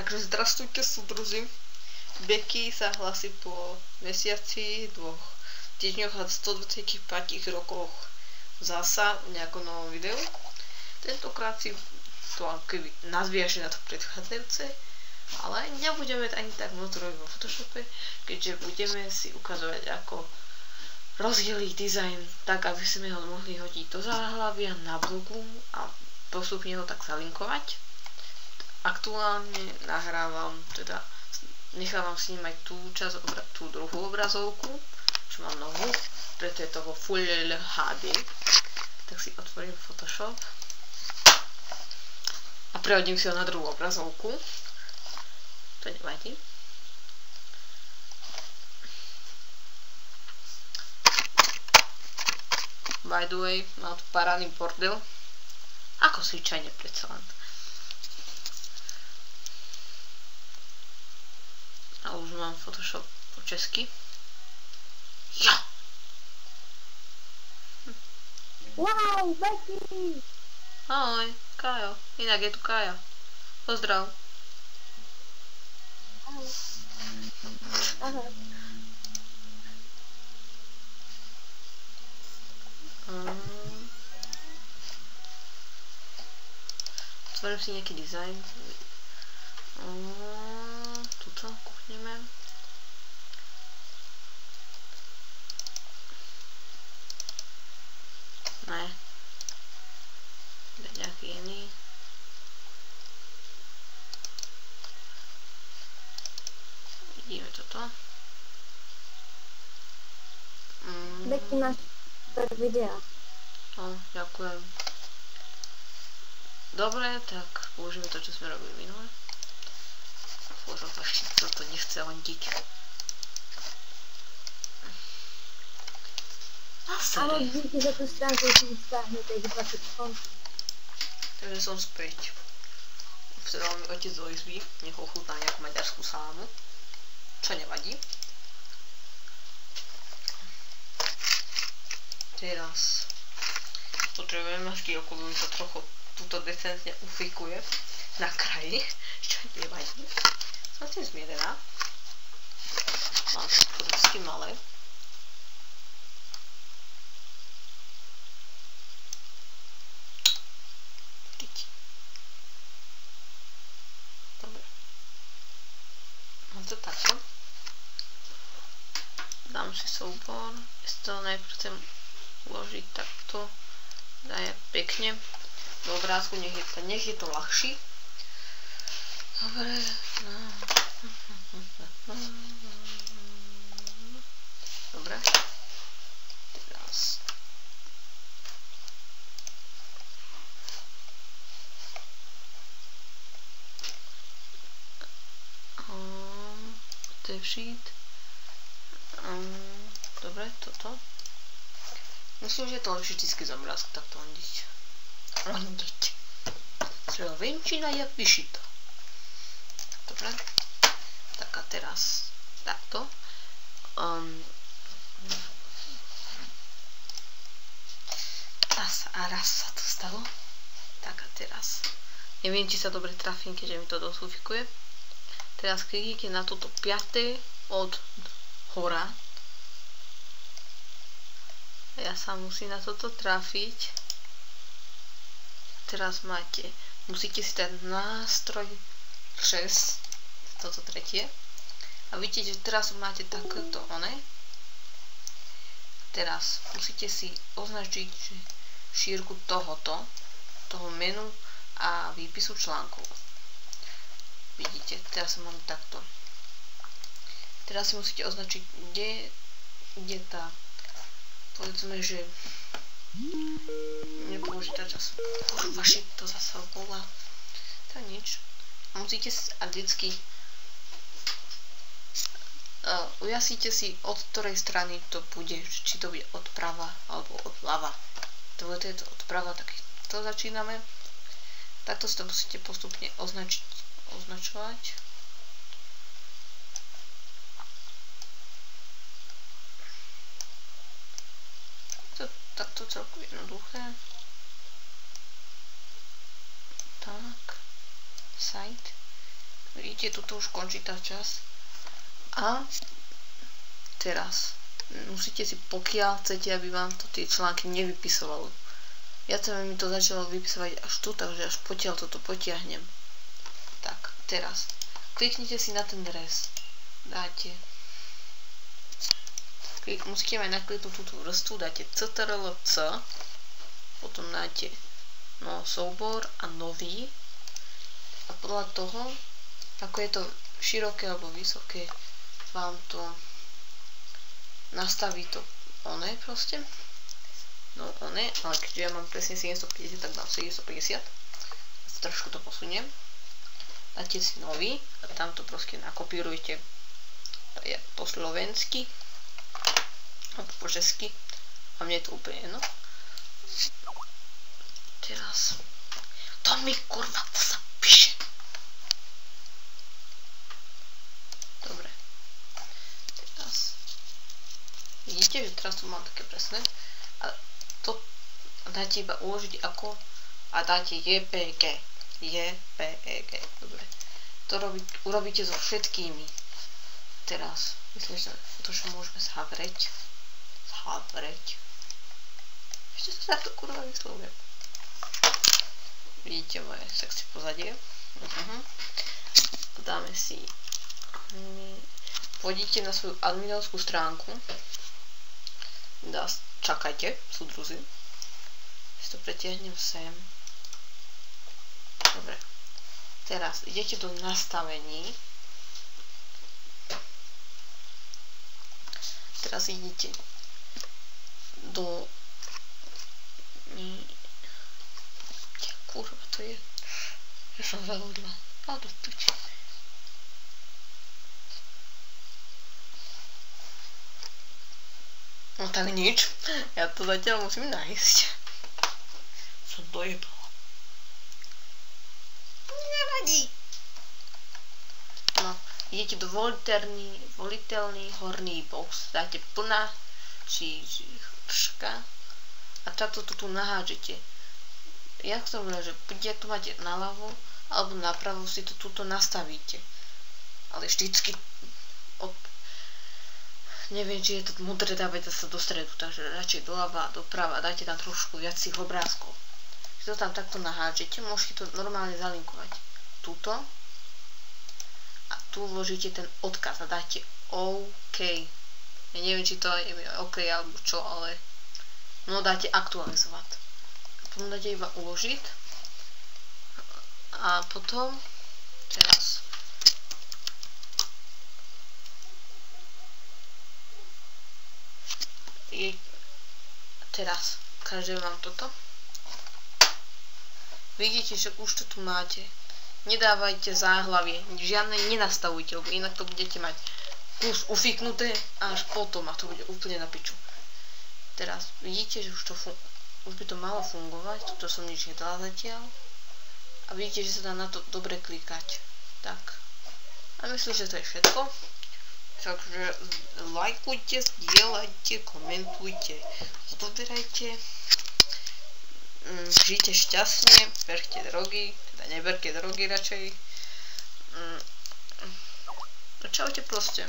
Takže zdrastujte súdruzi. Becky sa hlasí po mesiaci, 2 týždňoch a 125 rokoch zasa v nejakom novom videu. Tentokrát si to akoby nazviaže na to predchádzajúce, ale nebudeme ani tak moc robiť vo Photoshope, keďže budeme si ukazovať, ako rozdeliť dizajn tak, aby sme ho mohli hodiť do záhlavia na blogu a postupne ho tak zalinkovať. Aktuálne nahrávam, teda nechávam snímať tú časť, tú druhú obrazovku, čo mám novú, preto je to vo Full HD. Tak si otvorím Photoshop a prehodím si ho na druhú obrazovku. To nevadí. By the way, mám tu parádny bordel. Ako zvyčajne predsa len. A už mám Photoshop po česky. Ja! Wow, Becky! Ahoj, Kájo. Inak je tu Kája. Pozdrav. Ahoj. Ahoj. Otvorím si nejaký dizajn. Tuto kúkneme. Ne. Dať nejaký iný. Vidíme toto. Becky, máš super video. No, ďakujem. Dobre, tak použijeme to, čo sme robili minule. Ešte toto nechce hondiť. Áno, díky za tú stránku, si stáhnete ich 20 font. Takže som späť. Vtedal mi otec do izby, nech ochutná nejakú maďarskú salámu. Čo nevadí. Teraz potrebujem maskýlku, lebo sa trochu túto decentne ufikuje na kraji, čo nevadí. Som si zmierená. Mám to dosť malé. Dobre. Mám to takto. Dám si soubor. Ja si to najprv chcem uložiť takto. Daj pekne. Do obrázku nech je to ľahší. Dobre. Dobre. Teraz. To je všít. Dobre, toto. Myslím, že je to lepšie vždycky z obrázku takto hondiť. Slovenčina je vyšito. Dobre. Tak a teraz takto. Raz sa to stalo. Tak a teraz. Neviem, či sa dobre trafím, keďže mi to dosúfikuje. Teraz kliknite na toto 5. od hora. Ja sa musím na toto trafiť. Teraz musíte si dať nástroj 6, toto tretie. A vidíte, že teraz máte takto Teraz musíte si označiť šírku toho menu a výpisu článku. Vidíte, teraz mám takto. Teraz si musíte označiť, kde tá, povedzme, že nepoužitá čas. Kurva, shit, to zase bola. To nič. Musíte a vždycky ujasnite si, od ktorej strany to bude, či to bude od prava alebo od ľava. To je to od prava, tak to začíname. Takto si to musíte postupne označovať. Takto celku jednoduché. Tak. Site. Vidíte, tuto už končí tá časť. A teraz musíte si, pokiaľ chcete, aby vám to tie články nevypisovalo. Ja mi to začalo vypisovať až tu, takže až potiaľ toto potiahnem. Tak, teraz kliknite si na ten dres. Dáte. Musíte mať nakliknúť túto vrstvu, dáte CTRL-C, potom dáte soubor a nový. A podľa toho, ako je to široké alebo vysoké, vám to nastaví to proste. Ale keďže ja mám presne 750, tak dám 750. Trošku to posuniem. Dáte si nový a tam to proste nakopírujte po slovensky alebo po česky. A mne je to úplne jedno. Teraz to mi kurva sa píše. Dobre. Teraz vidíte, že teraz tu mám také presné. A to dáte iba uložiť ako a dáte JPG. JPG. Dobre. To urobíte so všetkými. Teraz myslím, že to, čo môžeme zhavrieť. Ešte sa takto kurva vyslovujem. Vidíte moje sexy pozadie. Dáme si. Pôjdete na svoju adminovskú stránku. Čakajte, súdruzi. Si to pretiahnem sem. Dobre. Teraz idete do nastavení. Teraz idete do... Kurva, to je... Ja som zahodla. A do piči. No tak nič. Ja to zatiaľ musím nájsť. Som dojebala. Nevadí. No, idete do voliteľný horný box. Dáte plná číška a táto tu nahážete. Ja som hovorila, že buď to máte naľavo alebo napravo si to tuto nastavíte. Ale vždycky neviem, či je to modré, dávajte sa do stredu, takže radšej doľava, doprava, dajte tam trošku viac tých obrázkov. Keď to tam takto nahážete, môžete to normálne zalinkovať tuto a tu vložíte ten odkaz a dáte OK. Ja neviem, či to je OK alebo čo, ale dáte aktualizovať. Potom dáte iba uložiť a potom teraz ukážem vám toto. Vidíte, že už to tu máte. Nedávajte záhlavie, žiadne nenastavujte, lebo inak to budete mať kus ufiknuté a až potom a to bude úplne na piču. Teraz vidíte, že už by to malo fungovať, toto som nič nedala zatiaľ. A vidíte, že sa dá na to dobre klikať. Tak. A myslím, že to je všetko. Takže lajkujte, zdieľajte, komentujte, odoberajte. Žite šťastne, berte drogy, teda neberte drogy radšej. Čaute proste.